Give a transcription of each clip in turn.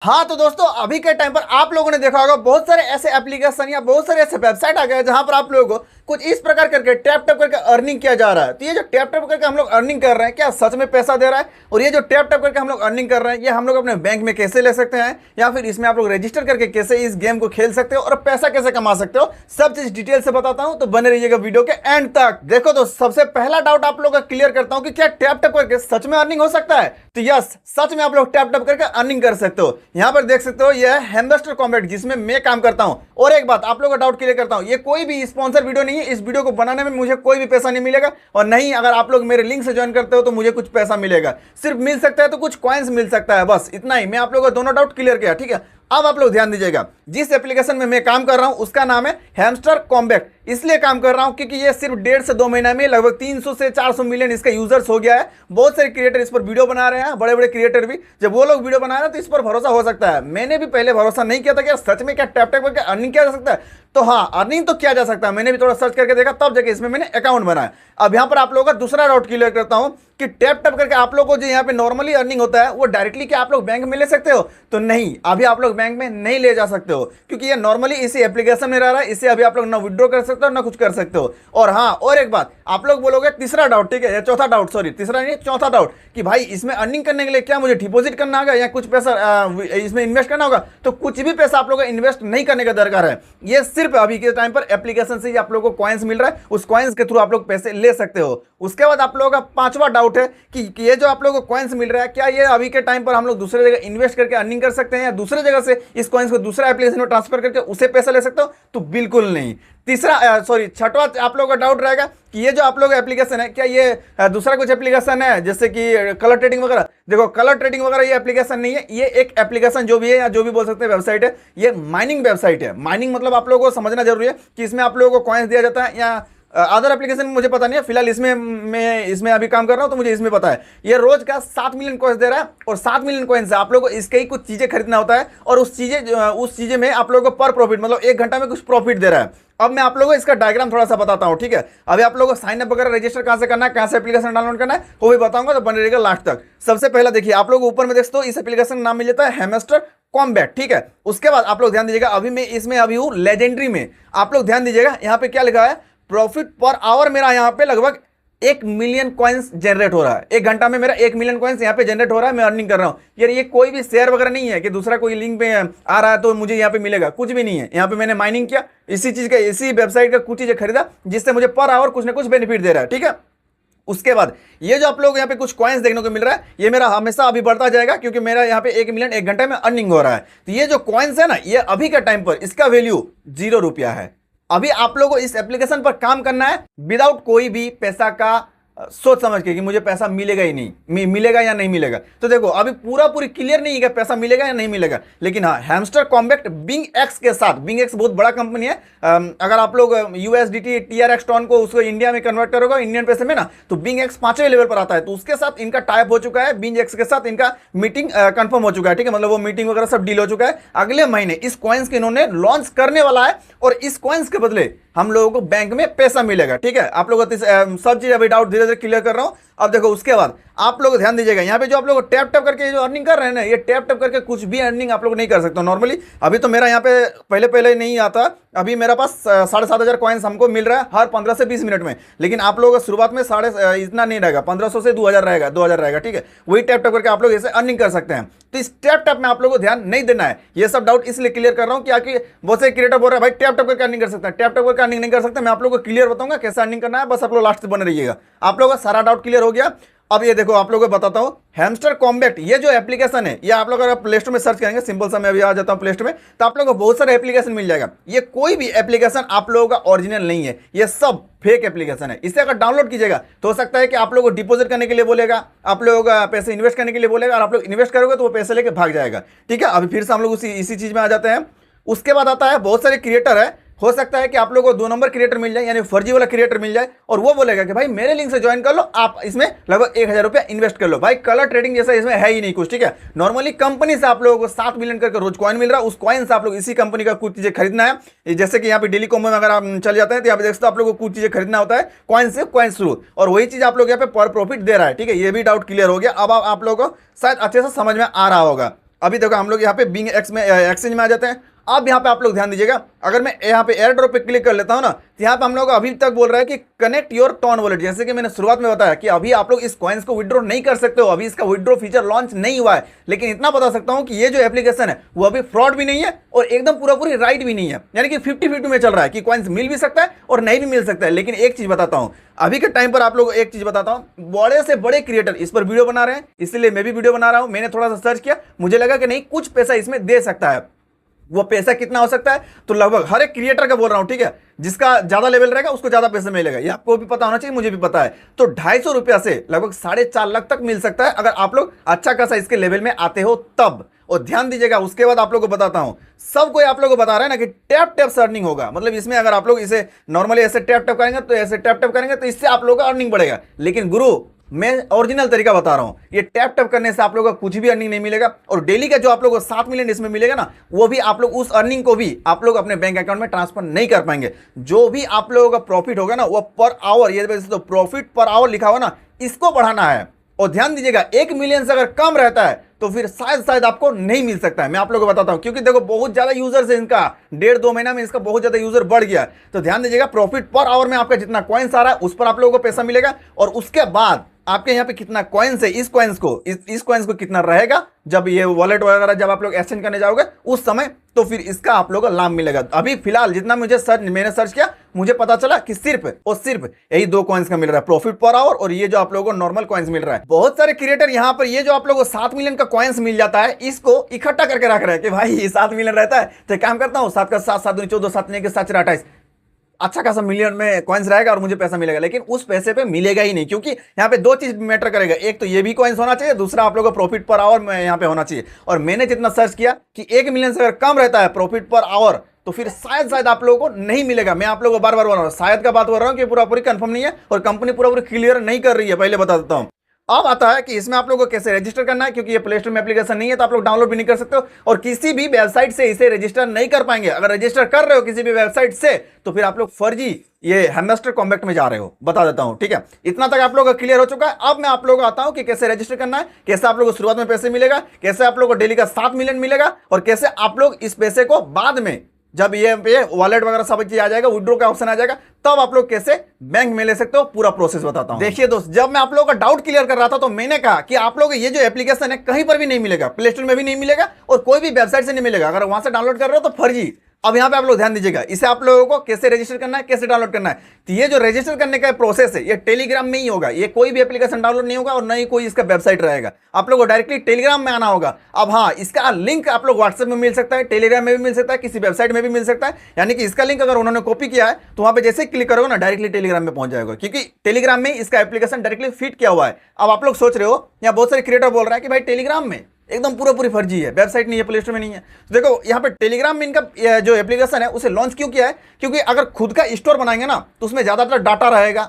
हाँ तो दोस्तों अभी के टाइम पर आप लोगों ने देखा होगा बहुत सारे ऐसे एप्लीकेशन या बहुत सारे ऐसे वेबसाइट आ गए जहां पर आप लोगों को कुछ इस प्रकार करके टैप टैप करके अर्निंग किया जा रहा है। तो ये जो टैप टैप करके हम लोग अर्निंग कर रहे हैं क्या सच में पैसा दे रहा है? और ये जो टैप टैप करके हम लोग अर्निंग कर रहे हैं ये हम लोग अपने बैंक में कैसे ले सकते हैं या फिर इसमें आप लोग रजिस्टर करके कैसे इस गेम को खेल सकते हो और पैसा कैसे कमा सकते हो, सब चीज डिटेल से बताता हूं। तो बने रहिएगा वीडियो के एंड तक। देखो तो सबसे पहला डाउट आप लोग का क्लियर करता हूं कि क्या टैप टैप करके सच में अर्निंग हो सकता है? तो यस, सच में आप लोग टैप टैप करके अर्निंग कर सकते हो। यहां पर देख सकते हो ये है हैमस्टर कॉम्बैट जिसमें मैं काम करता हूं। और एक बात आप लोगों का डाउट क्लियर करता हूं, ये कोई भी स्पॉन्सर वीडियो नहीं है। इस वीडियो को बनाने में मुझे कोई भी पैसा नहीं मिलेगा और नहीं अगर आप लोग मेरे लिंक से ज्वाइन करते हो तो मुझे कुछ पैसा मिलेगा। सिर्फ मिल सकता है तो कुछ कॉइन्स मिल सकता है, बस इतना ही। मैं आप लोगों का दोनों डाउट क्लियर किया, ठीक है। अब आप लोग ध्यान दीजिएगा, जिस एप्लीकेशन में मैं काम कर रहा हूं उसका नाम है हैमस्टर कॉम्बैट। इसलिए काम कर रहा हूं क्योंकि ये सिर्फ 1.5 से 2 महीना में लगभग 300 से 400 मिलियन इसका यूजर्स हो गया है। बहुत सारे क्रिएटर इस पर वीडियो बना रहे हैं, बड़े बड़े क्रिएटर भी। जब वो लोग वीडियो बना रहे हैं तो इस पर भरोसा हो सकता है। मैंने भी पहले भरोसा नहीं किया था कि सच में क्या टैप टैप करके अर्निंग किया जा सकता है। तो हाँ, अर्निंग तो किया जा सकता है। मैंने भी थोड़ा सर्च करके देखा तब जाके इसमें मैंने अकाउंट बनाया। अब यहाँ पर आप लोगों का दूसरा डाउट क्लियर करता हूँ कि टैप टैप करके आप लोगों को जो यहाँ पे नॉर्मली अर्निंग होता है वो डायरेक्टली क्या आप लोग बैंक में ले सकते हो? तो नहीं, अभी आप लोग बैंक में नहीं ले जा सकते हो क्योंकि ये नॉर्मली इसी एप्लीकेशन में रह रहा है। इसे अभी आप लोग ना विड्रॉ कर सकते हो ना कुछ कर सकते हो। और हाँ, और एक बात आप लोग बोलोगे तीसरा डाउट, ठीक है, चौथा डाउट, सॉरी तीसरा नहीं चौथा डाउट, कि भाई इसमें अर्निंग करने के लिए क्या मुझे डिपॉजिट करना होगा या कुछ पैसा इसमें इन्वेस्ट करना होगा? तो कुछ भी पैसा आप लोग इन्वेस्ट नहीं करने का दरकार है। ये सिर्फ अभी के टाइम पर एप्लीकेशन से ही आप लोगों को कॉइन्स मिल रहा है, उस कॉइन्स के थ्रू आप लोग पैसे ले सकते हो। उसके बाद आप लोगों का पांचवा डाउट है कि ये जो आप लोगों को कॉइन्स मिल रहा है क्या ये अभी के टाइम पर हम लोग दूसरे जगह इन्वेस्ट करके अर्निंग कर सकते हैं या दूसरे जगह से इस कॉइन्स को दूसरा एप्लीकेशन में ट्रांसफर करके उसे पैसा ले सकते हो? तो बिल्कुल नहीं। छठवा आप लोगों का डाउट रहेगा कि ये जो आप लोग एप्लीकेशन है क्या ये दूसरा कुछ एप्लीकेशन है जैसे कि कलर ट्रेडिंग वगैरह? देखो, कलर ट्रेडिंग वगैरह ये एप्लीकेशन नहीं है। ये एक एप्लीकेशन जो भी है या जो भी बोल सकते हैं वेबसाइट है, ये माइनिंग वेबसाइट है। माइनिंग मतलब आप लोगों को समझना जरूरी है कि इसमें आप लोगों को कॉइन्स दिया जाता है या अदर एप्लीकेशन में मुझे पता नहीं है। फिलहाल इसमें अभी काम कर रहा हूं तो मुझे इसमें पता है। ये रोज का 7 मिलियन कॉइन्स दे रहा है और 7 मिलियन कॉइन्स से आप लोगों को इसके ही कुछ चीजें खरीदना होता है और उस चीजें में आप लोगों को पर प्रॉफिट मतलब 1 घंटा में कुछ प्रॉफिट दे रहा है। अब मैं आप लोगों को इसका डायग्राम थोड़ा सा बताता हूं, ठीक है। अभी आप लोगों को साइन अप वगैरह रजिस्टर कहां से करना है, कहां से एप्लीकेशन डाउनलोड करना है वो भी बताऊंगा, तो बने रहेगा लास्ट तक। सबसे पहला देखिए, आप लोग ऊपर में देखते हो इस एप्लीकेशन का नाम मिल जाता है हैमस्टर कॉम्बैट, ठीक है। उसके बाद आप लोग ध्यान दीजिएगा, अभी मैं इसमें अभी हूं लेजेंडरी में। आप लोग ध्यान दीजिएगा यहाँ पे क्या लिखा है, प्रॉफिट पर आवर मेरा यहाँ पे लगभग 1 मिलियन कॉइन्स जनरेट हो रहा है। 1 घंटा में मेरा 1 मिलियन कॉइन्स यहाँ पे जनरेट हो रहा है। मैं अर्निंग कर रहा हूँ यार। ये कोई भी शेयर वगैरह नहीं है कि दूसरा कोई लिंक पे आ रहा है तो मुझे यहाँ पे मिलेगा, कुछ भी नहीं है। यहाँ पे मैंने माइनिंग किया, इसी चीज का इसी वेबसाइट का कुछ चीजें खरीदा जिससे मुझे पर आवर कुछ ना कुछ बेनिफिट दे रहा है, ठीक है। उसके बाद ये जो आप लोग यहाँ पे कुछ कॉइन्स देखने को मिल रहा है ये मेरा हमेशा अभी बढ़ता जाएगा क्योंकि मेरा यहाँ पे 1 मिलियन 1 घंटे में अर्निंग हो रहा है। तो ये जो कॉइन्स है ना, ये अभी के टाइम पर इसका वैल्यू 0 रुपया है। अभी आप लोगों को इस एप्लीकेशन पर काम करना है विदाउट कोई भी पैसा का सोच समझ के कि मुझे पैसा मिलेगा ही नहीं, मिलेगा या नहीं मिलेगा। तो देखो अभी पूरी क्लियर नहीं है कि पैसा मिलेगा या नहीं मिलेगा। लेकिन हाँ, हैमस्टर कॉम्बैट बिंग एक्स के साथ, बिंग एक्स बहुत बड़ा कंपनी है। अगर आप लोग USDT TRX टॉन को उसको इंडिया में कन्वर्ट करोगे इंडियन पैसे में ना, तो बिंग एक्स 5वें लेवल पर आता है। तो उसके साथ इनका टाइप हो चुका है, बिंग एक्स के साथ इनका मीटिंग कंफर्म हो चुका है, ठीक है। मतलब वो मीटिंग वगैरह सब डील हो चुका है। अगले महीने इस कॉइन्स के इन्होंने लॉन्च करने वाला है और इस कॉइन्स के बदले हम लोगों को बैंक में पैसा मिलेगा, ठीक है। आप लोगों को सब चीज अभी डाउट धीरे धीरे क्लियर कर रहा हूं। अब देखो उसके बाद आप लोग ध्यान दीजिएगा, यहाँ पे जो आप लोग टैप टैप करके जो अर्निंग कर रहे हैं ना, ये टैप टैप करके कुछ भी अर्निंग आप लोग नहीं कर सकते नॉर्मली। अभी तो मेरा यहाँ पे पहले नहीं आता, अभी मेरा पास 7,500 कॉइन्स हमको मिल रहा है हर 15 से 20 मिनट में। लेकिन आप लोग शुरुआत में इतना नहीं रहेगा, 1500 से 2000 रहेगा, 2000 रहेगा, ठीक है। वही टैप टैप करके आप लोग ऐसे अर्निंग कर सकते हैं। तो इस टैप टैप में आप लोगों को ध्यान नहीं देना है। ये सब डाउट इसलिए क्लियर कर रहा हूँ कि बहुत से क्रिएटर बोल रहे हैं भाई टैप टैप करके अर्निंग कर सकते हैं, टैप टैप करके अर्निंग नहीं कर सकते। मैं आप लोगों को क्लियर बताऊंगा कैसे अर्निंग करना है, बस आप लोग लास्ट से बने रहिएगा। आप लोगों का सारा डाउट क्लियर हो गया। अब ये देखो आप लोगों को बताता हूं, हैमस्टर कॉम्बैट ये जो एप्लीकेशन है, ये आप लोग अगर प्ले स्टोर में सर्च करेंगे, सिंपल सा मैं अभी आ जाता हूं प्ले स्टोर में, तो आप लोगों को बहुत सारे एप्लीकेशन मिल जाएगा। ये कोई भी एप्लीकेशन आप लोगों का ओरिजिनल नहीं है, ये सब फेक एप्लीकेशन है। इसे अगर डाउनलोड कीजिएगा तो हो सकता है कि आप लोगों को डिपॉजिट करने के लिए बोलेगा, आप लोगों का पैसे इन्वेस्ट करने के लिए बोलेगा, और आप लोग इन्वेस्ट करोगे तो वो पैसे लेके भाग जाएगा, ठीक है। अभी फिर से हम लोग इसी चीज में आ जाते हैं। उसके बाद आता है बहुत सारे क्रिएटर है, हो सकता है कि आप लोगों को 2 नंबर क्रिएटर मिल जाए, यानी फर्जी वाला क्रिएटर मिल जाए, और वो बोलेगा कि भाई मेरे लिंक से ज्वाइन कर लो, आप इसमें लगभग 1000 रुपया इन्वेस्ट कर लो। भाई कलर ट्रेडिंग जैसा इसमें है ही नहीं कुछ, ठीक है। नॉर्मली कंपनी से आप लोगों को 7 मिलियन करके रोज कॉइन मिल रहा है। उस कॉइन से आप लोग इसी कंपनी का कुछ चीजें खरीदना है। जैसे कि यहाँ पे डेली कॉम्बो में अगर आप चल जाते हैं तो यहाँ पे देखते हो आप लोगों को कुछ चीजें खरीदना होता है कॉइन से कॉइन थ्रू, और वही चीज आप लोग यहाँ पे पर प्रॉफिट दे रहा है, ठीक है। ये भी डाउट क्लियर हो गया। अब आप लोगों को शायद अच्छे से समझ में आ रहा होगा। अभी देखो हम लोग यहाँ पे बिंग एक्स में एक्सचेंज में आ जाते हैं। अब यहाँ पे आप लोग ध्यान दीजिएगा, अगर मैं यहाँ पे एयर ड्रॉप पे क्लिक कर लेता हूँ ना, तो यहाँ पे हम लोग अभी तक बोल रहा है कि कनेक्ट योर टॉन वॉलेट। जैसे कि मैंने शुरुआत में बताया कि अभी आप लोग इस कॉइन्स को विड्रॉ नहीं कर सकते हो, अभी इसका विड्रॉ फीचर लॉन्च नहीं हुआ है। लेकिन इतना बता सकता हूँ कि ये जो एप्लीकेशन है वो अभी फ्रॉड भी नहीं है और एकदम पूरा पूरी राइट भी नहीं है, यानी कि 50-50 में चल रहा है कि कॉइन्स मिल भी सकता है और नहीं भी मिल सकता है। लेकिन एक चीज बताता हूँ, अभी के टाइम पर आप लोग एक चीज बताता हूँ, बड़े से बड़े क्रिएटर इस पर वीडियो बना रहे हैं, इसलिए मैं भी वीडियो बना रहा हूँ। मैंने थोड़ा सा सर्च किया, मुझे लगा कि नहीं कुछ पैसा इसमें दे सकता है। वो पैसा कितना हो सकता है, तो लगभग हर एक क्रिएटर का बोल रहा हूं, ठीक है, जिसका ज्यादा लेवल रहेगा उसको ज्यादा पैसा मिलेगा, ये आपको भी पता होना चाहिए, मुझे भी पता है। तो 250 रुपया से लगभग 4.5 लाख तक मिल सकता है अगर आप लोग अच्छा खासा इसके लेवल में आते हो तब। और ध्यान दीजिएगा, उसके बाद आप लोग को बताता हूं, सब कोई आप लोग को बता रहा है ना कि टैप टैप से अर्निंग होगा। मतलब इसमें अगर आप लोग इसे नॉर्मली ऐसे टैप टैप करेंगे तो ऐसे टैप टैप करेंगे तो इससे आप लोगों का अर्निंग बढ़ेगा। लेकिन गुरु मैं ओरिजिनल तरीका बता रहा हूं, ये टैप टैप करने से आप लोगों का कुछ भी अर्निंग नहीं मिलेगा। और डेली का जो आप लोगों को 7 मिलियन इसमें मिलेगा ना, वो भी आप लोग उस अर्निंग को भी आप लोग अपने बैंक अकाउंट में ट्रांसफर नहीं कर पाएंगे। जो भी आप लोगों का प्रॉफिट होगा ना, वो पर आवर, ये तो प्रॉफिट पर आवर लिखा हुआ ना, इसको बढ़ाना है। और ध्यान दीजिएगा, 1 मिलियन से अगर कम रहता है तो फिर शायद आपको नहीं मिल सकता है। मैं आप लोगों को बताता हूं, क्योंकि देखो बहुत ज्यादा यूजर्स है इनका, 1.5-2 महीना में इसका बहुत ज्यादा यूजर बढ़ गया। तो ध्यान दीजिएगा, प्रॉफिट पर आवर में आपका जितना कॉइन्स आ रहा है उस पर आप लोगों को पैसा मिलेगा। और उसके बाद आपके यहाँ पे कितना कॉइन्स है, इस कॉइन्स को कितना रहेगा जब ये वॉलेट वगैरह जब आप लोग एक्सचेंज करने जाओगे उस समय, तो फिर इसका आप लोगों को लाभ मिलेगा। अभी फिलहाल जितना मैंने सर्च किया, मुझे पता चला कि सिर्फ यही 2 कॉइन्स का मिल रहा है, प्रॉफिट पर आवर और ये जो आप लोगों को नॉर्मल कॉइन्स मिल रहा है। बहुत सारे क्रिएटर यहाँ पर ये जो आप लोगों को 7 मिलियन का कॉइन्स मिल जाता है, इसको इकट्ठा करके रख रहे हैं कि भाई ये 7 मिलियन रहता है तो काम करता हूँ, 7 का 7, 7 दूनी 14, 7 के 7 28, अच्छा खासा मिलियन में कॉइन्स रहेगा और मुझे पैसा मिलेगा। लेकिन उस पैसे पे मिलेगा ही नहीं, क्योंकि यहाँ पे 2 चीज मैटर करेगा, एक तो ये भी कॉइन्स होना चाहिए, दूसरा आप लोगों को प्रॉफिट पर आवर में यहाँ पे होना चाहिए। और मैंने जितना सर्च किया कि 1 मिलियन से अगर कम रहता है प्रॉफिट पर आवर तो फिर शायद आप लोगों को नहीं मिलेगा। मैं आप लोगों को बार बार बोल रहा हूँ, शायद का बात बोल रहा हूँ कि पूरा पूरी कंफर्म नहीं है और कंपनी पूरा पूरी क्लियर नहीं कर रही है, पहले बता देता हूँ। अब आता है कि इसमें आप लोगों को कैसे रजिस्टर करना है, क्योंकि ये प्ले स्टोर में एप्लीकेशन नहीं है तो आप लोग डाउनलोड भी नहीं कर सकते हो और किसी भी वेबसाइट से इसे रजिस्टर नहीं कर पाएंगे। अगर रजिस्टर कर रहे हो किसी भी वेबसाइट से तो फिर आप लोग फर्जी ये हैमस्टर कॉम्बैक्ट में जा रहे हो, बता देता हूं, ठीक है। इतना तक आप लोगों का क्लियर हो चुका है। अब मैं आप लोगों को आता हूं कि कैसे रजिस्टर करना है, कैसे आप लोगों को शुरुआत में पैसे मिलेगा, कैसे आप लोगों को डेली का 7 मिलियन मिलेगा और कैसे आप लोग इस पैसे को बाद में जब ये वॉलेट वगैरह सब चीज आ जाएगा, विड्रॉ का ऑप्शन आ जाएगा, तब आप लोग कैसे बैंक में ले सकते हो, पूरा प्रोसेस बताता हूं। देखिए दोस्त, जब मैं आप लोगों का डाउट क्लियर कर रहा था तो मैंने कहा कि आप लोग ये जो एप्लीकेशन है कहीं पर भी नहीं मिलेगा, प्ले स्टोर में भी नहीं मिलेगा और कोई भी वेबसाइट से नहीं मिलेगा। अगर वहां से डाउनलोड कर रहे हो तो फर्जी। अब यहाँ पे आप लोग ध्यान दीजिएगा, इसे आप लोगों को कैसे रजिस्टर करना है, कैसे डाउनलोड करना है। तो ये जो रजिस्टर करने का प्रोसेस है ये टेलीग्राम में ही होगा, ये कोई भी एप्लीकेशन डाउनलोड नहीं होगा और न ही कोई इसका वेबसाइट रहेगा। आप लोगों को डायरेक्टली टेलीग्राम में आना होगा। अब हाँ, इसका लिंक आप लोग व्हाट्सएप में मिल सकता है, टेलीग्राम में भी मिल सकता है, किसी वेबसाइट में भी मिल सकता है। यानी कि इसका लिंक अगर उन्होंने कॉपी किया है तो वहां पे जैसे क्लिक करोगे ना, डायरेक्टली टेलीग्राम में पहुंच जाएगा, क्योंकि टेलीग्राम में इसका एप्लीकेशन डायरेक्टली फिट किया हुआ है। अब आप लोग सोच रहे हो, यहाँ बहुत सारे क्रिएटर बोल रहे हैं कि भाई टेलीग्राम में एकदम पूरा पूरी फर्जी है, वेबसाइट नहीं है, प्ले स्टोर में नहीं है। तो देखो यहाँ पे टेलीग्राम में इनका जो एप्लीकेशन है उसे लॉन्च क्यों किया है, क्योंकि अगर खुद का स्टोर बनाएंगे ना तो उसमें ज्यादातर डाटा रहेगा।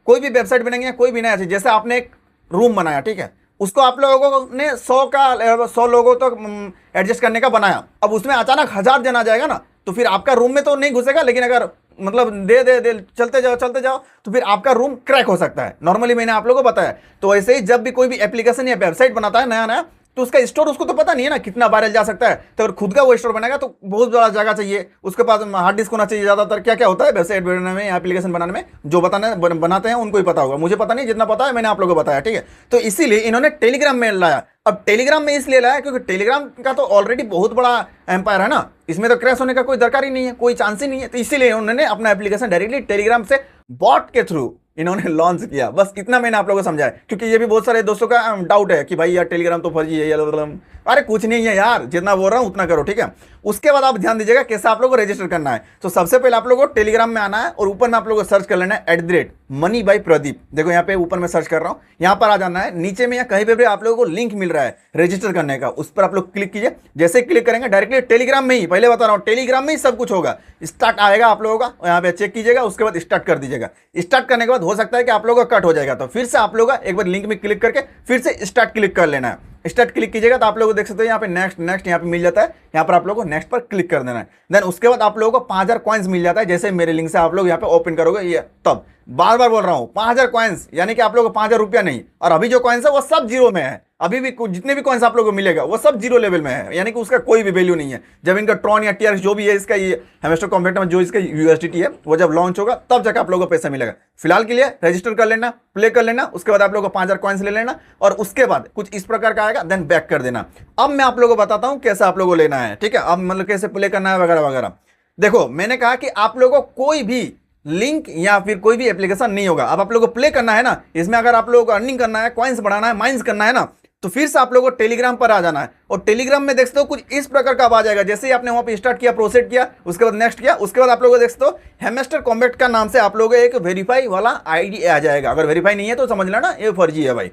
कोई भी वेबसाइट बनाएंगे, कोई भी नया चीज, जैसे आपने एक रूम बनाया, ठीक है, उसको आप लोगों ने 100 लोगों तक एडजस्ट करने का बनाया। अब उसमें अचानक 1000 जन आ जाएगा ना, तो फिर आपका रूम में तो नहीं घुसेगा, लेकिन अगर मतलब दे चलते जाओ तो फिर आपका रूम क्रैक हो सकता है। नॉर्मली मैंने आप लोगों को बताया। तो ऐसे ही जब भी कोई भी एप्लीकेशन या वेबसाइट बनाता है नया, तो उसका स्टोर उसको तो पता नहीं है ना कितना वायरल जा सकता है। तो अगर खुद का वो स्टोर बनाएगा तो बहुत बड़ा जगह चाहिए, उसके पास हार्ड डिस्क होना चाहिए। ज्यादातर क्या होता है वेबसाइट बनाने में या एप्लीकेशन बनाने में, जो बनाते हैं उनको ही पता होगा, मुझे पता नहीं, जितना पता है मैंने आप लोगों को बताया, ठीक है। तो इसीलिए इन्होंने टेलीग्राम में लाया। अब टेलीग्राम में इसलिए लाया क्योंकि टेलीग्राम का तो ऑलरेडी बहुत बड़ा एम्पायर है ना, इसमें तो क्रैश होने का कोई दरकार ही नहीं है, कोई चांस ही नहीं है। तो इसीलिए उन्होंने अपना एप्लीकेशन डायरेक्टली टेलीग्राम से बॉट के थ्रू इन्होंने लॉन्च किया। बस इतना मैंने आप लोगों को समझाया, क्योंकि ये भी बहुत सारे दोस्तों का डाउट है कि भाई यार टेलीग्राम तो फर्जी है यार। अरे कुछ नहीं है यार, जितना बोल रहा हूं उतना करो, ठीक है। उसके बाद आप ध्यान दीजिएगा कैसे आप लोगों को रजिस्टर करना है। तो सबसे पहले आप लोगों को टेलीग्राम में आना है और ऊपर में आप लोगों को सर्च कर लेना है @मनी बाई प्रदीप। देखो यहाँ पे ऊपर में सर्च कर रहा हूँ, यहाँ पर आ जाना है। नीचे में या कहीं पे भी आप लोगों को लिंक मिल रहा है रजिस्टर करने का, उस पर आप लोग क्लिक कीजिए। जैसे क्लिक करेंगे डायरेक्टली टेलीग्राम में ही, पहले बता रहा हूँ टेलीग्राम में ही सब कुछ होगा। स्टार्ट आएगा आप लोगों का, यहाँ पे चेक कीजिएगा, उसके बाद स्टार्ट कर दीजिएगा। स्टार्ट करने के बाद हो सकता है कि आप लोगों का कट हो जाएगा, तो फिर से आप लोग एक बार लिंक में क्लिक करके फिर से स्टार्ट क्लिक कर लेना है। स्टार्ट क्लिक कीजिएगा तो आप लोग देख सकते हो यहाँ पे नेक्स्ट यहाँ पे मिल जाता है। यहाँ पर आप लोगों को नेक्स्ट पर क्लिक कर देना है। देन उसके बाद आप लोगों को 5000 कॉइन्स मिल जाता है। जैसे मेरे लिंक से आप लोग यहाँ पे ओपन करोगे ये, तब बार बार बोल रहा हूँ 5,000 कॉइन्स, यानी कि आप लोगों को 5,000 रुपया नहीं, और अभी जो कॉइन्स है वो सब जीरो में है। अभी भी जितने भी कॉइन्स आप लोगों को मिलेगा वो सब जीरो लेवल में है, यानी कि उसका कोई भी वैल्यू नहीं है। जब इनका ट्रॉन या टीआरएक्स जो भी है इसका, ये हेमस्टर कॉम्पैक्ट में जो इसका यूएसडीटी है, वो जब लॉन्च होगा तब जाकर आप लोगों को पैसा मिलेगा। फिलहाल के लिए रजिस्टर कर लेना, प्ले कर लेना, उसके बाद आप लोगों को 5,000 कॉइन्स ले लेना, और उसके बाद कुछ इस प्रकार का आएगा, देन बैक कर देना। अब मैं आप लोगों को बताता हूँ कैसे आप लोगों को लेना है, ठीक है। अब मतलब कैसे प्ले करना है वगैरह वगैरह। देखो मैंने कहा कि आप लोगों को कोई भी लिंक या फिर कोई भी एप्लीकेशन नहीं होगा। अब आप लोगों को प्ले करना है ना, इसमें अगर आप लोगों को अर्निंग करना है, कॉइन्स बढ़ाना है, माइंस करना है ना, तो फिर से आप लोगों को टेलीग्राम पर आ जाना है। और टेलीग्राम में देख सकते हो कुछ इस प्रकार का आ जाएगा, जैसे ही आपने वहां पे स्टार्ट किया, प्रोसीड किया, उसके बाद नेक्स्ट किया, उसके बाद आप लोगों को देख सकते हो हेमस्टर कॉम्बैक्ट का नाम से आप लोगों को एक वेरीफाई वाला आईडी आ जाएगा। अगर वेरीफाई नहीं है तो समझ लेना ये फर्जी है भाई।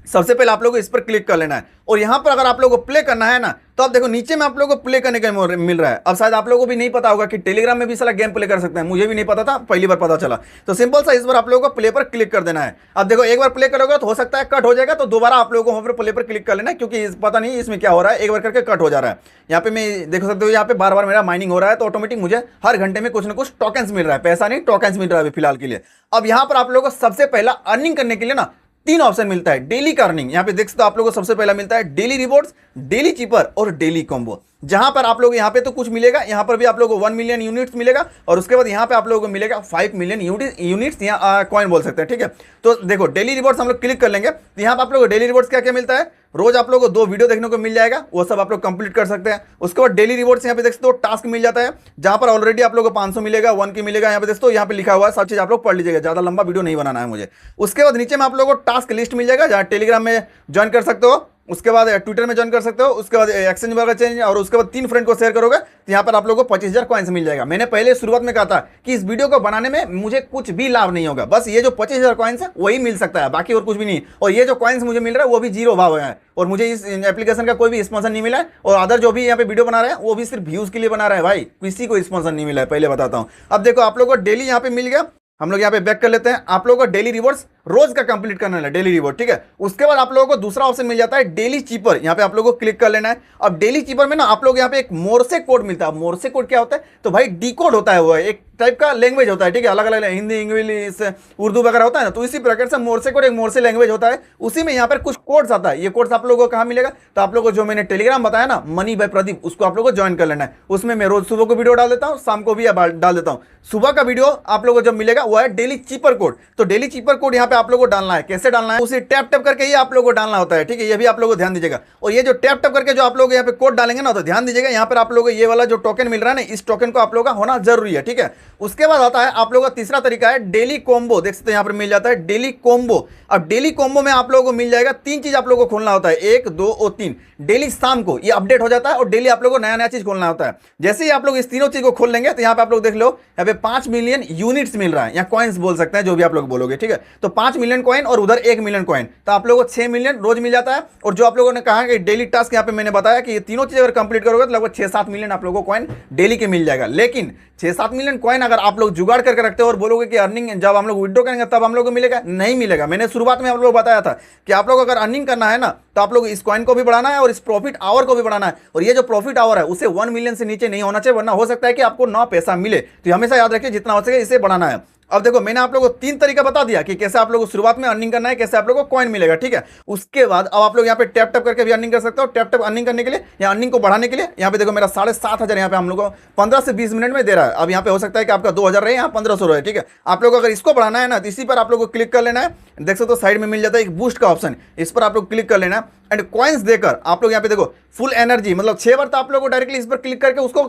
सबसे पहले आप लोगों को इस पर क्लिक कर लेना है, और यहां पर अगर आप लोगों को प्ले करना है ना, तो आप देखो नीचे में आप लोगों को प्ले करने का मिल रहा है। अब शायद आप लोगों को भी नहीं पता होगा कि टेलीग्राम में भी साला गेम प्ले कर सकते हैं, मुझे भी नहीं पता था, पहली बार पता चला। तो सिंपल सा इस बार आप लोगों को प्ले पर क्लिक कर देना है। अब देखो एक बार प्ले करोगे तो हो सकता है कट हो जाएगा, तो दोबारा आप लोगों को वहां पर प्ले पर क्लिक कर लेना है, क्योंकि पता नहीं इसमें क्या हो रहा है, एक बार करके कट हो जा रहा है। यहाँ पे मैं देख सकते हो, यहाँ पे बार बार मेरा माइनिंग हो रहा है, तो ऑटोमेटिक मुझे हर घंटे में कुछ ना कुछ टोकन्स मिल रहा है, पैसा नहीं टोकन्स मिल रहा है फिलहाल के लिए। अब यहाँ पर आप लोगों को सबसे पहला अर्निंग करने के लिए ना 3 ऑप्शन मिलता है। डेली का अर्निंग, यहाँ पे देख सकते हो आप लोगों को सबसे पहला मिलता है डेली रिवॉर्ड्स, डेली चीपर और डेली कॉम्बो। जहां पर आप लोग यहाँ पे तो कुछ मिलेगा, यहाँ पर भी आप लोगों को 1 मिलियन यूनिट्स मिलेगा, और उसके बाद यहाँ पे आप लोगों को मिलेगा 5 मिलियन यूनिट्स या कॉइन बोल सकते हैं, ठीक है। तो देखो डेली रिवॉर्ड्स हम लोग क्लिक कर लेंगे, तो यहाँ पर आप लोगों को डेली रिवॉर्ड्स क्या क्या मिलता है, रोज आप लोगों को 2 वीडियो देखने को मिल जाएगा, वो सब आप लोग कंप्लीट कर सकते हैं। उसके बाद डेली रिवॉर्ड्स यहाँ पे देख सकते हो टास्क मिल जाता है, जहां पर ऑलरेडी आप लोगों को 500 मिलेगा, 1 की मिलेगा, यहाँ पे देख सकते हो, यहाँ पे लिखा हुआ है, सब चीज आप लोग पढ़ लीजिएगा, ज्यादा लंबा वीडियो नहीं बनाना है मुझे। उसके बाद नीचे में आप लोगों को टास्क लिस्ट मिल जाएगा, जहाँ टेलीग्राम में ज्वाइन कर सकते हो, उसके बाद ट्विटर में ज्वाइन कर सकते हो, उसके बाद एक्सचेंज वगैरह चेंज, और उसके बाद 3 फ्रेंड को शेयर करोगे तो यहाँ पर आप लोगों को 25,000 कॉइन्स मिल जाएगा। मैंने पहले शुरुआत में कहा था कि इस वीडियो को बनाने में मुझे कुछ भी लाभ नहीं होगा, बस ये जो 25,000 कॉइन्स है वही मिल सकता है, बाकी और कुछ भी नहीं। और ये जो कॉइन्स मुझे मिल रहा है वो भी जीरो भाव है, और मुझे इस एप्लीकेशन का कोई भी स्पॉन्सर नहीं मिला है, और अदर जो भी यहाँ पे वीडियो बना रहे हैं वो भी सिर्फ व्यूज के लिए बना रहा है भाई, किसी को स्पॉन्सर नहीं मिला है, पहले बताता हूँ। अब देखो आप लोगों को डेली यहाँ पे मिल गया, हम लोग यहाँ पे बैक कर लेते हैं। आप लोगों को डेली रिवॉर्ड्स रोज का कंप्लीट करना है, डेली रिवॉर्ड, ठीक है। उसके बाद आप लोगों को दूसरा ऑप्शन मिल जाता है डेली चीपर, यहाँ पे आप लोगों को क्लिक कर लेना है। अब डेली चीपर में ना आप लोग यहाँ पे एक मोर्से कोड मिलता है। मोर्से कोड क्या होता है, तो भाई डिकोड होता है, वो एक टाइप का लैंग्वेज होता है, ठीक है। अलग अलग हिंदी, इंग्लिश, उर्दू वगैरह होता है ना, तो इसी प्रकार से मोर्से कोड एक मोर्से लैंग्वेज होता है, उसी में यहाँ पर कुछ कोड्स आता है। ये कोड्स आप लोगों को कहाँ मिलेगा, तो आप लोगों को जो मैंने टेलीग्राम बताया ना, मनी बाय प्रदीप, उसको आप लोगों को ज्वाइन कर लेना है। उसमें मैं रोज सुबह को वीडियो डाल देता हूँ, शाम को भी डाल देता हूँ। सुबह का वीडियो आप लोगों को जब मिलेगा वो है डेली चीपर कोड। तो डेली चीपर कोड यहाँ पे आप लोगों को डालना है, कैसे डालना है, उसे टैप टैप करके ही आप लोगों को डालना होता है, ठीक है। ये भी आप लोगों को ध्यान दीजिएगा। और ये जो टैप टैप करके जो आप लोग यहाँ पे कोड डालेंगे ना, तो ध्यान दीजिएगा, यहाँ पर आप लोगों को ये वाला जो टोकन मिल रहा है ना, इस टोकन को आप लोगों का होना जरूरी है, ठीक है। उसके बाद आता है आप लोगों का तीसरा तरीका है डेली कॉम्बो। देख सकते हैं यहाँ पर मिल जाता है डेली कॉम्बो। अब डेली कॉम्बो में आप लोगों को मिल जाएगा 3 चीज आप लोगों को खोलना होता है, 1, 2 और 3। डेली शाम को ये अपडेट हो जाता है, और डेली आप लोगों को नया नया चीज खोलना होता है। जैसे ही आप लोग इस तीनों चीज को खोल लेंगे, तो यहाँ पे आप लोग देख लो, यहाँ पे 5 मिलियन यूनिट्स मिल रहा है, या कॉइन्स बोल सकते हैं, जो भी आप लोग बोलोगे, ठीक है। तो 5 मिलियन कॉइन और उधर 1 मिलियन कॉइन, तो आप लोगों को 6 मिलियन रोज मिल जाता है। और जो आप लोगों ने कहा कि डेली टास्क, यहाँ पे मैंने बताया कि ये तीनों चीज अगर कंप्लीट करोगे तो लगभग 6-7 मिलियन आप लोगों को कॉइन डेली के मिल जाएगा। लेकिन 6-7 मिलियन कॉइन अगर आप लोग जुगाड़ करके रखते हो और बोलोगे कि अर्निंग जब हम लोग विड्रॉ करेंगे तब हम लोग को मिलेगा, नहीं मिलेगा। मैंने शुरुआत में आप लोग बताया था कि आप लोग अगर अर्निंग करना है ना, तो आप लोग इस कॉइन को भी बढ़ाना है और इस प्रॉफिट आवर को भी बढ़ाना है। और ये जो प्रॉफिट आवर है उसे 1 मिलियन से नीचे नहीं होना चाहिए, वरना हो सकता है कि आपको ना पैसा मिले। तो हमेशा याद रखिए जितना हो सके इसे बढ़ाना है। अब देखो मैंने आप लोगों को 3 तरीका बता दिया कि कैसे आप लोगों को शुरुआत में अर्निंग करना है, कैसे आप लोगों को कॉइन मिलेगा, ठीक है। उसके बाद अब आप लोग यहाँ पे टैप टैप करके भी अर्निंग कर सकते हो। टैप टैप अर्निंग करने के लिए या अर्निंग को बढ़ाने के लिए यहाँ पे देखो मेरा 7,500 यहाँ पे हम लोग को 15 से 20 मिनट में दे रहा है। अब यहाँ पे हो सकता है कि आपका 2,000 रहे, यहाँ 1,500 रहे, ठीक है। आप लोग अगर इसको बढ़ाना है ना, तो इसी पर आप लोग को क्लिक कर लेना है। देख सकते हो साइड में मिल जाता है एक बूस्ट का ऑप्शन, इस पर आप लोग क्लिक कर लेना है। एंड कॉइन्स देकर आप लोग यहाँ पे देखो फुल एनर्जी, मतलब 6 बार तो आप लोग को डायरेक्टली इस पर क्लिक करके उसको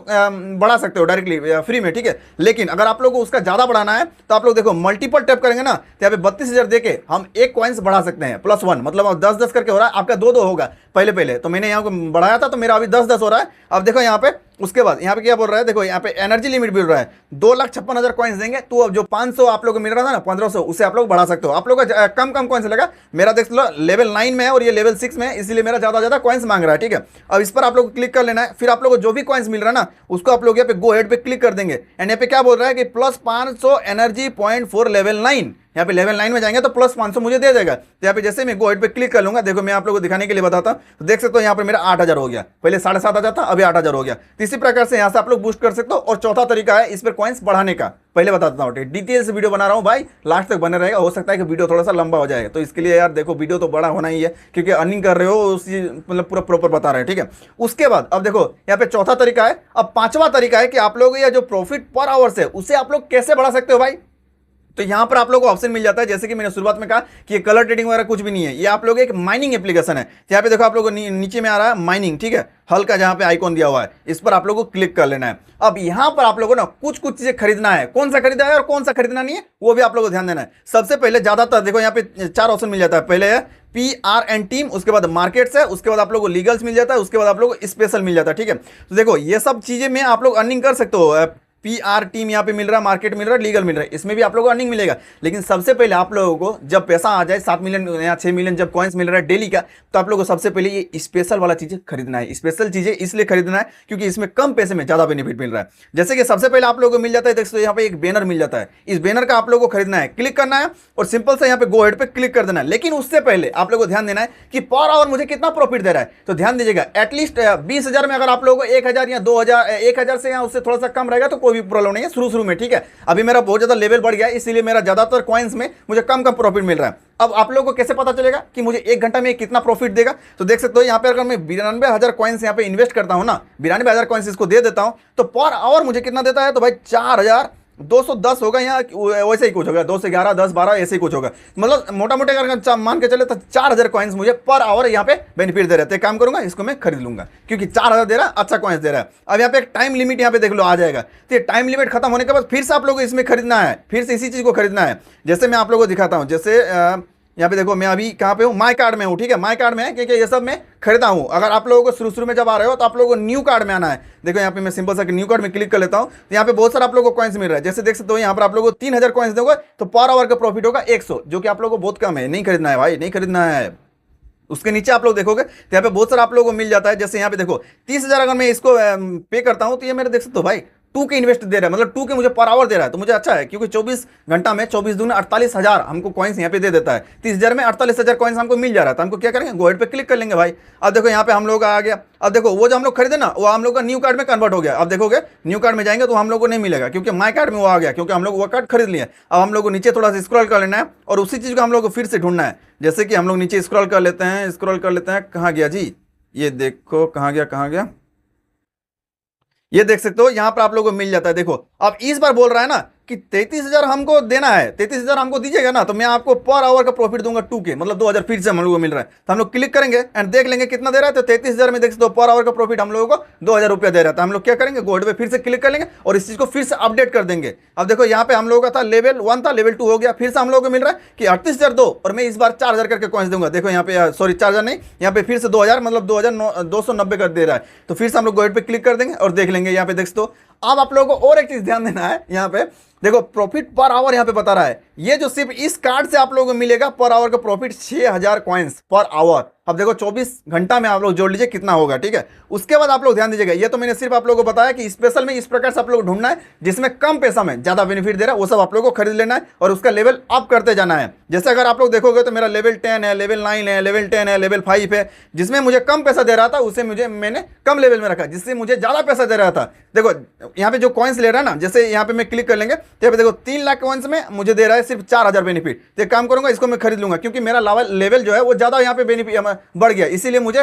बढ़ा सकते हो डायरेक्टली फ्री में, ठीक है। लेकिन अगर आप लोग को उसका ज्यादा बढ़ाना है, तो आप लोग देखो मल्टीपल टैप करेंगे ना, तो यहाँ पे 32,000 देके हम 1 कॉइन्स बढ़ा सकते हैं, +1, मतलब 10-10 करके हो रहा है। आपका 2-2 होगा पहले तो मैंने यहाँ को बढ़ाया था, तो मेरा अभी 10-10 हो रहा है। अब देखो यहाँ पे उसके बाद यहाँ पे क्या बोल रहा है, देखो यहाँ पे एनर्जी लिमिट भी बोल रहा है 2,56,000 कॉइन्स देंगे, तो अब जो 500 आप लोग को मिल रहा था ना 1,500, उसे आप लोग बढ़ा सकते हो। आप लोग का कम कॉइन्स लगा, मेरा देख लो लेवल 9 में है और ये लेवल 6 में है, इसलिए मेरा ज्यादा कॉइन्स मांग रहा है, ठीक है। अब इस पर आप लोग क्लिक कर लेना है। फिर आप लोग को जो भी कॉइन्स मिल रहा है ना, उसको आप लोग यहाँ पे गो हेड पे क्लिक कर देंगे। एंड यहाँ पे क्या बोल रहा है कि +500 एनर्जी .4 लेवल 9, यहाँ पे लेवल 9 में जाएंगे तो प्लस 500 मुझे दे देगा। तो यहाँ पे जैसे मैं गो हेड पे क्लिक कर लूंगा, देखो मैं आप लोगों को दिखाने के लिए बताता हूँ, तो देख सकते हो यहाँ पर मेरा 8000 हो गया, पहले 7,500 था, अभी 8000 हो गया। तो इसी प्रकार से यहाँ से आप लोग बूस्ट कर सकते हो। और चौथा तरीका है इस पर कॉइन्स बढ़ाने का, पहले बता देता हूँ, डिटेल से वीडियो बना रहा हूँ भाई, लास्ट तक बने रहेगा, हो सकता है कि वीडियो थोड़ा सा लंबा हो जाएगा, तो इसके लिए यार देखो वीडियो तो बड़ा होना ही है, क्योंकि अर्निंग कर रहे हो उसी मतलब पूरा प्रॉपर बता रहे हैं, ठीक है। उसके बाद अब देखो यहाँ पे चौथा तरीका है। अब पांचवा तरीका है कि आप लोग ये जो प्रॉफिट पर आवर्स है उसे आप लोग कैसे बढ़ा सकते हो भाई। तो यहां पर आप लोगों को ऑप्शन मिल जाता है, जैसे कि मैंने शुरुआत में कहा कि ये कलर ट्रेडिंग वगैरह कुछ भी नहीं है, ये आप लोग एक माइनिंग एप्लीकेशन है। यहाँ पे देखो आप लोगों को नीचे में आ रहा है माइनिंग, ठीक है, हल्का जहां पे आइकॉन दिया हुआ है, इस पर आप लोगों को क्लिक कर लेना है। अब यहां पर आप लोगों को ना कुछ कुछ चीजें खरीदना है, कौन सा खरीदा है और कौन सा खरीदना नहीं है वो भी आप लोगों को ध्यान देना है। सबसे पहले ज्यादातर देखो यहाँ पे 4 ऑप्शन मिल जाता है, पहले है PR टीम, उसके बाद मार्केट्स है, उसके बाद आप लोगों को लीगल्स मिल जाता है, उसके बाद आप लोगों को स्पेशल मिल जाता है, ठीक है। तो देखो ये सब चीजें में आप लोग अर्निंग कर सकते हो। PR टीम यहाँ पे मिल रहा है, मार्केट मिल रहा है, लीगल मिल रहा है, इसमें भी आप लोगों को अर्निंग मिलेगा। लेकिन सबसे पहले आप लोगों को जब पैसा आ जाए 7 मिलियन या 6 मिलियन जब कॉइन्स मिल रहा है डेली का, तो आप लोगों को सबसे पहले ये स्पेशल वाला चीजें खरीदना है। स्पेशल चीजें इसलिए खरीदना है क्योंकि इसमें कम पैसे में ज्यादा बेनिफिट मिल रहा है। जैसे कि सबसे पहले आप लोगों को मिल जाता है, देखो यहाँ पे एक बैनर मिल जाता है, इस बैनर का आप लोगों को खरीदना है, क्लिक करना है और सिंपल से यहाँ पे गो हेड पे क्लिक कर देना है। लेकिन उससे पहले आप लोगों को ध्यान देना है कि पर आवर मुझे कितना प्रॉफिट दे रहा है। तो ध्यान दीजिएगा, एटलीस्ट 20,000 में अगर आप लोगों को 1,000 या 2,000 1,000 से या उससे थोड़ा सा कम रहेगा तो कोई भी प्रॉब्लम नहीं है शुरू में, ठीक है। अभी मेरा बहुत ज्यादा लेवल बढ़ गया है, इसीलिए मेरा ज्यादातर कॉइन्स में मुझे कम कम प्रॉफिट मिल रहा है। अब आप लोगों को कैसे पता चलेगा कि मुझे 1 घंटा में कितना प्रॉफिट देगा। तो देख सकते हो यहाँ पे अगर मैं 92,000 कॉइन्स यहाँ पे इन्वेस्ट करता हूँ ना, 92,000 कॉइन्स इसको दे देता हूँ, तो पर आवर मुझे कितना देता है, तो भाई 4,210 होगा, यहाँ वैसे ही कुछ होगा, 2 से 11 10 12 ऐसे ही कुछ होगा। मतलब मोटा मोटे अगर मान के चले तो 4,000 कॉइन्स मुझे पर आवर यहाँ पे बेनिफिट दे रहे थे। काम करूंगा इसको मैं खरीद लूंगा, क्योंकि 4,000 दे रहा है, अच्छा कॉइन्स दे रहा है। अब यहाँ पे एक टाइम लिमिट यहाँ पे देख लो आ जाएगा, तो ये टाइम लिमिट खत्म होने के बाद फिर से आप लोगों को इसमें खरीदना है, फिर से इसी चीज को खरीदना है। जैसे मैं आप लोगों को दिखाता हूँ, जैसे यहाँ पे देखो मैं अभी कहाँ पे हूँ, माई कार्ड में हूँ, ठीक है, माई कार्ड में है क्योंकि ये सब मैं खरीदा हूँ। अगर आप लोगों को शुरू में जब आ रहे हो तो आप लोगों को न्यू कार्ड में आना है। देखो यहाँ पे मैं सिंपल सा न्यू कार्ड में क्लिक कर लेता हूँ, तो यहाँ पे बहुत सारा आप लोगों को कॉइन्स मिल रहा है। जैसे देख सकते हो यहाँ पर आप लोगों को 3,000 कॉइन्स दोगे तो पर आवर का प्रॉफिट होगा 100, जो कि आप लोगों को बहुत कम है, नहीं खरीदना है भाई, नहीं खरीदना है। उसके नीचे आप लोग देखोगे तो यहाँ पे बहुत सारा आप लोगों को मिल जाता है। जैसे यहाँ पे देखो 30,000 अगर मैं इसको पे करता हूँ तो ये मेरे देख सकते हो भाई 2 के इन्वेस्ट दे रहा है, मतलब 2 के मुझे पर आवर दे रहा है, तो मुझे अच्छा है क्योंकि 24 घंटा में 24 दूनी 48,000 हमको कॉइन्स यहाँ पे दे देता है। 30,000 में 48,000 कॉइन्स हमको मिल जा रहा था। हमको क्या करेंगे, गो हेड पे क्लिक कर लेंगे भाई। अब देखो यहाँ पे हम लोग आ गया। अब देखो वो जो हम लोग खरीदे ना वो हम लोग का न्यू कार्ड में कन्वर्ट हो गया। अब देखोगे न्यू कार्ड में जाएंगे तो हम लोग को नहीं मिलेगा, क्योंकि माई कार्ड में वो आ गया, क्योंकि हम लोग वो कार्ड खरीद लिया। अब हम लोग को नीचे थोड़ा सा स्क्रॉल कर लेना है और उसी चीज को हम लोग को फिर से ढूंढना है। जैसे कि हम लोग नीचे स्क्रॉल कर लेते हैं, कहाँ गया जी, ये देखो कहाँ गया, ये देख सकते हो यहाँ पर आप लोगों को मिल जाता है। देखो अब इस बार बोल रहा है ना कि 33,000 हमको देना है, 33,000 हमको दीजिएगा ना, तो मैं आपको पर आवर का प्रॉफिट दूंगा 2 के, मतलब 2,000 फिर से हम लोगों को मिल रहा है। तो हम लोग क्लिक करेंगे एंड देख लेंगे कितना दे रहा है। तो 33,000 में देख सकते हो पर आवर का प्रॉफिट हम लोगों को 2,000 रुपया दे रहा था। हम लोग क्या करेंगे, गो हेड पे फिर से क्लिक कर लेंगे और इस चीज को फिर से अपडेट कर देंगे। अब देखो यहाँ पे हम लोगों का था लेवल 1 था, लेवल 2 हो गया, फिर से हम लोगों को मिल रहा है कि 38,000 दो और मैं इस बार 4,000 करके कॉइन्स दूंगा। देखो यहाँ पे सॉरी 4,000 नहीं, यहाँ पे फिर से 2,000 मतलब 2,290 कर दे रहा है। तो फिर से हम लोग गो हेड पे क्लिक कर देंगे और देख लेंगे। यहाँ पे देख सकते हो। अब आप लोगों को और एक चीज ध्यान देना है, यहाँ पे देखो प्रॉफिट पर आवर यहाँ पे बता रहा है, ये जो सिर्फ इस कार्ड से आप लोगों को मिलेगा पर आवर का प्रॉफिट 6,000 कॉइन्स पर आवर। अब देखो 24 घंटा में आप लोग जोड़ लीजिए कितना होगा, ठीक है। उसके बाद आप लोग ध्यान दीजिएगा, ये तो मैंने सिर्फ आप लोगों को बताया कि स्पेशल में इस प्रकार से आप लोग ढूंढना है जिसमें कम पैसा में ज्यादा बेनिफिट दे रहा है, वो सब आप लोगों को खरीद लेना है और उसका लेवल अप करते जाना है। जैसे अगर आप लोग देखोगे तो मेरा लेवल 10 है, लेवल 9 है, लेवल 10 है, लेवल 5 है। जिसमें मुझे कम पैसा दे रहा था उसे मैंने कम लेवल में रखा, जिससे मुझे ज्यादा पैसा दे रहा था। देखो यहाँ पे जो कॉइन्स ले रहा है ना, जैसे यहाँ पे मैं क्लिक कर लेंगे तो यहाँ पे देखो 3 लाख कॉइन्स में मुझे दे रहा है सिर्फ 4,000 बेनिफिट। तो एक काम करूंगा, इसको मैं खरीद लूंगा क्योंकि मेरा लेवल जो है वो ज्यादा यहाँ पे बेनिफिट बढ़ गया, इसीलिए मुझे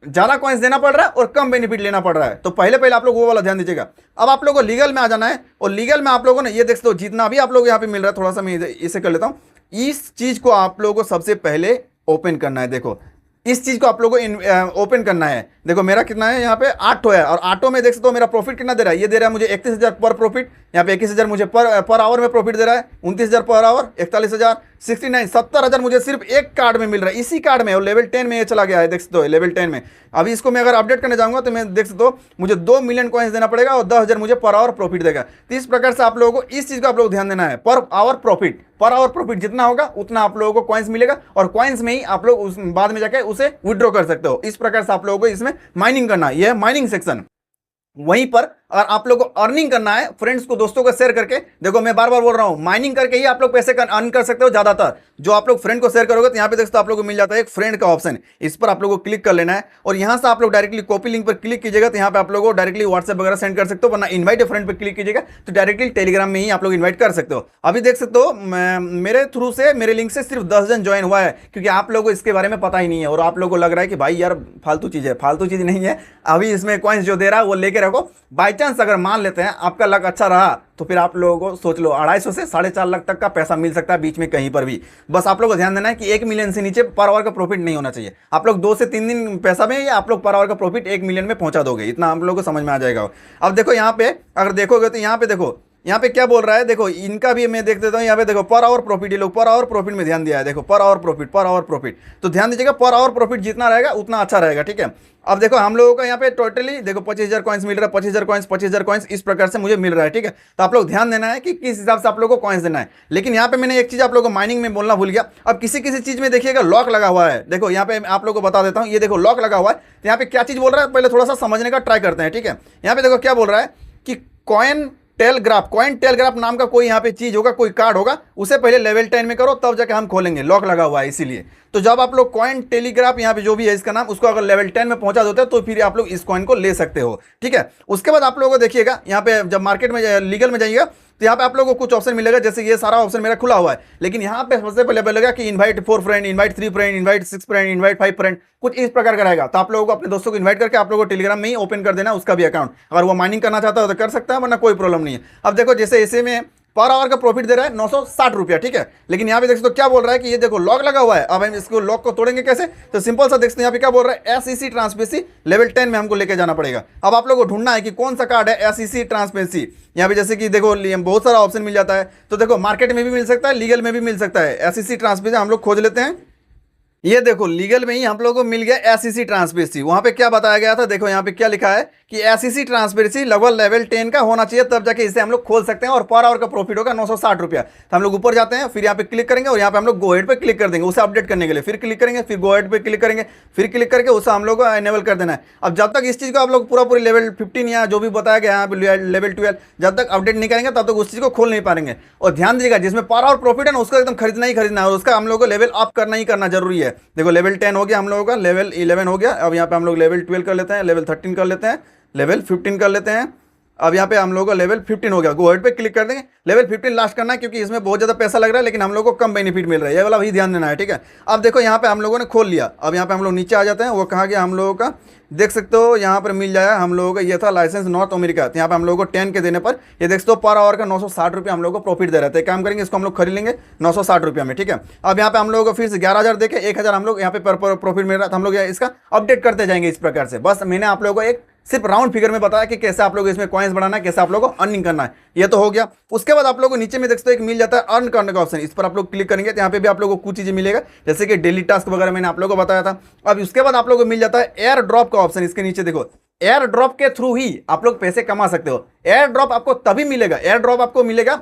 ज्यादा कॉइन्स देना पड़ रहा है और कम बेनिफिट लेना पड़ रहा है। तो पहले आप लोग वो वाला ध्यान दीजिएगा। अब आप लोगों को लीगल में आ जाना है और लीगल में आप लोगों ने ये देख सकते हो जितना भी आप लोग यहाँ पे मिल रहा है, थोड़ा सा मैं इसे कर लेता हूँ। इस चीज को आप लोगों को सबसे पहले ओपन करना है। देखो इस चीज को आप लोगों को ओपन करना है। देखो मेरा कितना है यहाँ पे 8 है और 8 में देख सकते हो मेरा प्रॉफिट कितना दे रहा है, ये दे रहा है मुझे 31,000 पर प्रॉफिट। यहाँ पे 21,000 मुझे पर आवर में प्रॉफिट दे रहा है, 29,000 पर आवर, 41,000, 69, 70,000 मुझे सिर्फ एक कार्ड में मिल रहा है, इसी कार्ड में। और लेवल 10 में ये चला गया है, देख सकते हो लेवल 10 में। अभी इसको मैं अगर अपडेट करने जाऊंगा तो मैं देख सकते हो मुझे 2 मिलियन कॉइन्स देना पड़ेगा और 10,000 मुझे पर आवर प्रॉफिट देगा। तो इस प्रकार से आप लोगों को इस चीज का आप लोग ध्यान देना है, पर आवर प्रॉफिट जितना होगा उतना आप लोगों को कॉइन्स मिलेगा और कॉइन्स में ही आप लोग बाद में जाकर उसे विड्रॉ कर सकते हो। इस प्रकार से आप लोगों को इसमें माइनिंग करना है, यह माइनिंग सेक्शन। वहीं पर और आप लोग को अर्निंग करना है फ्रेंड्स को, दोस्तों को शेयर करके, देखो मैं बार बार बोल रहा हूं, माइनिंग करके ही आप लोग पैसे अर्न कर सकते हो ज्यादातर। जो आप लोग फ्रेंड को शेयर करोगे तो यहाँ पे देखो आप लोग को मिल जाता है एक फ्रेंड का ऑप्शन, इस पर आप लोग को क्लिक कर लेना है और यहाँ से आप लोग डायरेक्टली कॉपी लिंक पर क्लिक कीजिएगा तो यहाँ पे आप लोग को डायरेक्टली व्हाट्सएप वगैरह सेंड कर सकते हो, वरना इनवाइट फ्रेंड पर क्लिक कीजिएगा तो डायरेक्टली टेलीग्राम में ही आप लोग इन्वाइट कर सकते हो। अभी देख सकते हो मेरे थ्रू से, मेरे लिंक से सिर्फ 10 जन ज्वाइन हुआ है, क्योंकि आप लोगों को इसके बारे में पता ही नहीं है और आप लोगों को लग रहा है कि भाई यार फालतू चीज है। फालतू चीज नहीं है, अभी इसमें कॉइन्स जो दे रहा है वो लेके रखो। बाई चांस अगर मान लेते हैं आपका लक अच्छा रहा तो फिर आप लोगों को सोच लो 250 से 4.5 लाख तक का पैसा मिल सकता है बीच में कहीं पर भी। बस आप लोगों को ध्यान देना है कि 1 मिलियन से नीचे पर आवर का प्रॉफिट नहीं होना चाहिए। आप लोग 2 से 3 दिन पैसा में, या आप लोग पर आवर का प्रॉफिट 1 मिलियन में पहुंचा दोगे, इतना आप लोगों को समझ में आ जाएगा। अब देखो यहाँ पे अगर देखोगे तो यहाँ पे देखो, यहाँ पे क्या बोल रहा है, देखो इनका भी मैं देख देता हूँ। यहाँ पे देखो पर आवर प्रॉफिट, ये लोग पर आवर प्रॉफिट में ध्यान दिया है, देखो per hour profit, per hour profit. तो ध्यान दीजिएगा, पर आवर प्रॉफिट जितना रहेगा उतना अच्छा रहेगा, ठीक है। अब देखो हम लोगों का यहाँ पे टोटली देखो 25,000 कॉइन्स मिल रहा है, 25,000 कॉइन्स इस प्रकार से मुझे मिल रहा है, ठीक है। तो आप लोग ध्यान देना है कि किस हिसाब से आप लोगों को कॉइन्स देना है। लेकिन यहाँ पे मैंने एक चीज आप लोगों को माइनिंग में बोलना भूल गया। अब किसी किसी चीज में देखिएगा लॉक लगा हुआ है, देखो यहाँ पे आप लोगों को बता देता हूँ, ये देखो लॉक लगा हुआ है। तो यहाँ पे क्या चीज बोल रहा है पहले थोड़ा सा समझने का ट्राई करते हैं, ठीक है। यहाँ पे देखो क्या बोल रहा है कि कॉइन टेलग्राफ नाम का कोई यहाँ पे चीज होगा, कोई कार्ड होगा, उसे पहले लेवल 10 में करो तब जाके हम खोलेंगे, लॉक लगा हुआ है इसीलिए। तो जब आप लोग कॉइन टेलीग्राफ यहाँ पे जो भी है इसका नाम, उसको अगर लेवल 10 में पहुंचा देते हो तो फिर आप लोग इस कॉइन को ले सकते हो, ठीक है। उसके बाद आप लोगों को देखिएगा यहाँ पे जब मार्केट में लीगल में जाइएगा तो यहाँ पे आप लोगों को कुछ ऑप्शन मिलेगा, जैसे ये सारा ऑप्शन मेरा खुला हुआ है। लेकिन यहाँ पे सबसे पहले बोलेगा कि invite 4 friend, invite 3 friend, invite 6 friend, invite 5 friend, कुछ इस प्रकार का रहेगा। तो आप लोगों को अपने दोस्तों को इनवाइट करके आप लोगों को टेलीग्राम में ही ओपन कर देना उसका भी अकाउंट। अगर वो माइनिंग करना चाहता है तो कर सकता है, वरना कोई प्रॉब्लम नहीं है। अब देखो जैसे ऐसे में पर आवर का प्रॉफिट दे रहा है 960 रुपया, ठीक है। लेकिन यहाँ पे देख सकते हो क्या बोल रहा है कि ये देखो लॉक लगा हुआ है। अब हम इसको लॉक को तोड़ेंगे कैसे, तो सिंपल सा देखते हैं यहाँ पे क्या बोल रहा है, SEC ट्रांसपेरेंसी लेवल 10 में हमको लेके जाना पड़ेगा। अब आप लोगों को ढूंढना है कि कौन सा कार्ड है SEC ट्रांसपेरेंसी। यहाँ पे जैसे कि देखो बहुत सारा ऑप्शन मिल जाता है, तो देखो मार्केट में भी मिल सकता है, लीगल में भी मिल सकता है। SEC ट्रांसपेरेंसी हम लोग खोज लेते हैं, ये देखो लीगल में ही हम लोगों को मिल गया SEC ट्रांसपेरेंसी। वहां पे क्या बताया गया था, देखो यहाँ पे क्या लिखा है कि SEC ट्रांसपेरेंसी लेवल 10 का होना चाहिए, तब जाके इसे हम लोग खोल सकते हैं और पर आवर का प्रॉफिट होगा 960 रुपया। तो हम लोग ऊपर जाते हैं, फिर यहाँ पे क्लिक करेंगे और यहाँ पे हम लोग गो हेड पे क्लिक कर देंगे उसे अपडेट करने के लिए, फिर क्लिक करेंगे, फिर गो हेड पे क्लिक करेंगे, फिर क्लिक करके उसे हम लोग को एनेबल कर देना है। अब जब तक इस चीज को आप लोग पूरी लेवल 15 या जो भी बताया गया यहाँ पे लेवल 12 जब तक अपडेट नहीं करेंगे तब तक उस चीज को खोल नहीं पाएंगे। और ध्यान दीजिएगा जिसमें पर आवर प्रॉफिट है ना उसका एकदम खरीदना ही खरीदना है, और उसका हम लोग को लेवल अप करना ही करना जरूरी है। देखो लेवल 10 हो गया हम लोगों का, लेवल 11 हो गया। अब यहाँ पे हम लोग लेवल 12 कर लेते हैं, लेवल 13 कर लेते हैं, लेवल 15 कर लेते हैं। अब यहाँ पे हम लोगों का लेवल 15 हो गया, गो हेड पे क्लिक कर देंगे। लेवल 15 लास्ट करना है क्योंकि इसमें बहुत ज़्यादा पैसा लग रहा है, लेकिन हम लोगों को कम बेनिफिट मिल रहा है, ये वाला भी ध्यान देना है, ठीक है। अब देखो यहाँ पे हम लोगों ने खोल लिया। अब यहाँ पे हम लोग नीचे आ जाते हैं, वो कहाँ गया हम लोगों का, देख सकते हो यहाँ पर मिल जाएगा हम लोगों का, ये था लाइसेंस नॉर्थ अमेरिका। तो यहाँ पे हम लोगों को 10 के देने पर ये देख सकते हो पर आवर का 960 रुपया हम लोग को प्रॉफिट दे रहे थे। काम करेंगे इसको हम लोग खरीद लेंगे 960 रुपया में, ठीक है। अब यहाँ पे हम लोगों को फिर से 11,000 देके 1,000 हम लोग यहाँ पे प्रॉफिट मिल रहा था। हम लोग इसका अपडेट करते जाएंगे इस प्रकार से। बस मैंने आप लोगों को एक सिर्फ राउंड फिगर में बताया कि कैसे आप लोग इसमें कॉइन्स बढ़ाना है, कैसे आप लोगों को अर्निंग करना है, ये तो हो गया। उसके बाद आप लोगों को नीचे में देखते हो एक मिल जाता है अर्न करने का ऑप्शन, इस पर आप लोग क्लिक करेंगे तो यहाँ पे भी आप लोगों को कुछ चीजें मिलेगा, जैसे कि डेली टास्क वगैरह मैंने आप लोगों को बताया था। अब उसके बाद आप लोगों को मिल जाता है एयर ड्रॉप का ऑप्शन, इसके नीचे देखो एयर ड्रॉप के थ्रू ही आप लोग पैसे कमा सकते हो। एयर ड्रॉप आपको तभी मिलेगा, एयर ड्रॉप आपको मिलेगा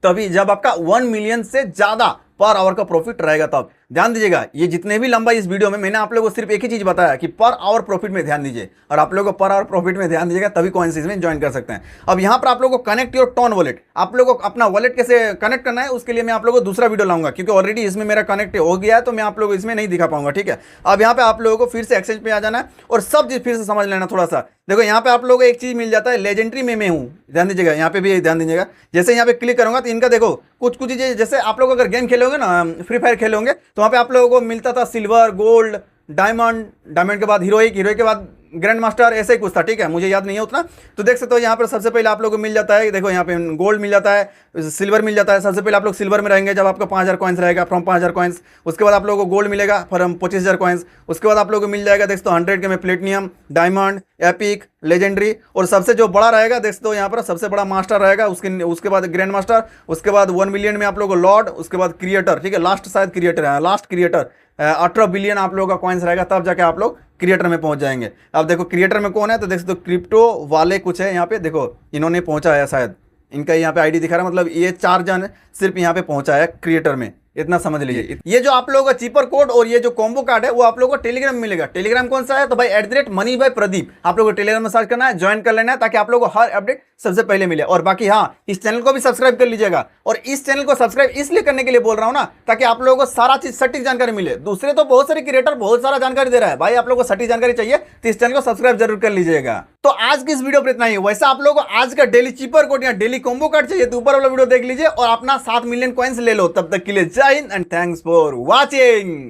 तभी जब आपका 1 मिलियन से ज्यादा पर आवर का प्रॉफिट रहेगा। तब ध्यान दीजिएगा, ये जितने भी लंबा इस वीडियो में मैंने आप लोगों को सिर्फ एक ही चीज बताया कि पर आवर प्रॉफिट में ध्यान दीजिए, और आप लोगों को पर आवर प्रॉफिट में ध्यान दीजिएगा तभी कॉइन्स में ज्वाइन कर सकते हैं। अब यहाँ पर आप लोगों को कनेक्ट योर टोन वॉलेट, आप लोगों को अपना वॉलेट कैसे कनेक्ट करना है उसके लिए मैं आप लोगों को दूसरा वीडियो लाऊंगा, क्योंकि ऑलरेडी इसमें मेरा कनेक्ट हो गया है तो मैं आप लोगों को इसमें नहीं दिखा पाऊंगा, ठीक है। अब यहाँ पे आप लोगों को फिर से एक्सचेंज पे आ जाना है और सब चीज फिर से समझ लेना थोड़ा सा। देखो यहाँ पे आप लोगों को एक चीज मिल जाता है लेजेंडरी में मैं हूँ, ध्यान दीजिएगा, यहाँ पे भी ध्यान दीजिएगा। जैसे यहाँ पे क्लिक करूंगा तो इनका देखो कुछ चीजें, जैसे आप लोग अगर गेम खेलोगे ना, फ्री फायर खेलोगे, तो वहाँ पे आप लोगों को मिलता था सिल्वर, गोल्ड, डायमंड, डायमंड के बाद हीरोइक, हीरोइक के बाद ग्रैंड मास्टर, ऐसे ही कुछ था, ठीक है, मुझे याद नहीं है उतना। तो देख सकते हो यहाँ पर सबसे पहले आप लोगों को मिल जाता है, देखो यहाँ पे गोल्ड मिल जाता है, सिल्वर मिल जाता है। सबसे पहले आप लोग सिल्वर में रहेंगे जब आपका 5,000 कॉइन्स रहेगा, फ्रॉम 5,000 कॉइन्स। उसके बाद आप लोगों को गोल्ड मिलेगा फ्रॉम 25,000 कॉइन्स। उसके बाद आप लोगों को मिल जाएगा देख सकते हो 100 के में प्लेटिनियम, डायमंड, एपिक, लेजेंडरी, और सबसे जो बड़ा रहेगा देख सकते हो यहाँ पर सबसे बड़ा मास्टर रहेगा, उसके बाद ग्रैंड मास्टर, उसके बाद 1 मिलियन में आप लोगों को लॉर्ड, उसके बाद क्रिएटर, ठीक है, लास्ट शायद क्रिएटर है, लास्ट क्रिएटर 18 बिलियन आप लोगों का कॉइन्स रहेगा, तब जाके आप लोग क्रिएटर में पहुंच जाएंगे। अब देखो क्रिएटर में कौन है, तो देख सकते हो क्रिप्टो वाले कुछ है यहाँ पे, देखो इन्होंने पहुंचा है, शायद इनका यहाँ पे आईडी दिखा रहा है, मतलब ये 4 जन सिर्फ यहाँ पे पहुंचा है क्रिएटर में, इतना समझ लीजिए। ये जो आप लोगों का चीपर कोड और ये जो कॉम्बो कार्ड है वो आप लोगों को टेलीग्राम में मिलेगा। टेलीग्राम कौन सा है? तो भाई @मनी भाई प्रदीप आप लोगों को टेलीग्राम में सर्च करना है, ज्वाइन कर लेना है, ताकि आप लोगों को हर अपडेट सबसे पहले मिले। और बाकी हाँ, इस चैनल को भी सब्सक्राइब कर लीजिएगा। और इस चैनल को सब्सक्राइब इसलिए करने के लिए बोल रहा हूं ना, ताकि आप लोगों को सारा चीज सटीक जानकारी मिले। दूसरे तो बहुत सारे क्रिएटर बहुत सारा जानकारी दे रहा है, भाई आप लोगों को सटीक जानकारी चाहिए तो इस चैनल को सब्सक्राइब जरूर कर लीजिएगा। तो आज की इस वीडियो पर इतना ही। वैसे आप लोगों को आज का डेली चीपर कोड या डेली कॉम्बो कार्ड चाहिए तो ऊपर वाला वीडियो देख लीजिए और अपना 7 मिलियन कॉइन्स ले लो। तब तक के लिए जय Hind and thanks for watching.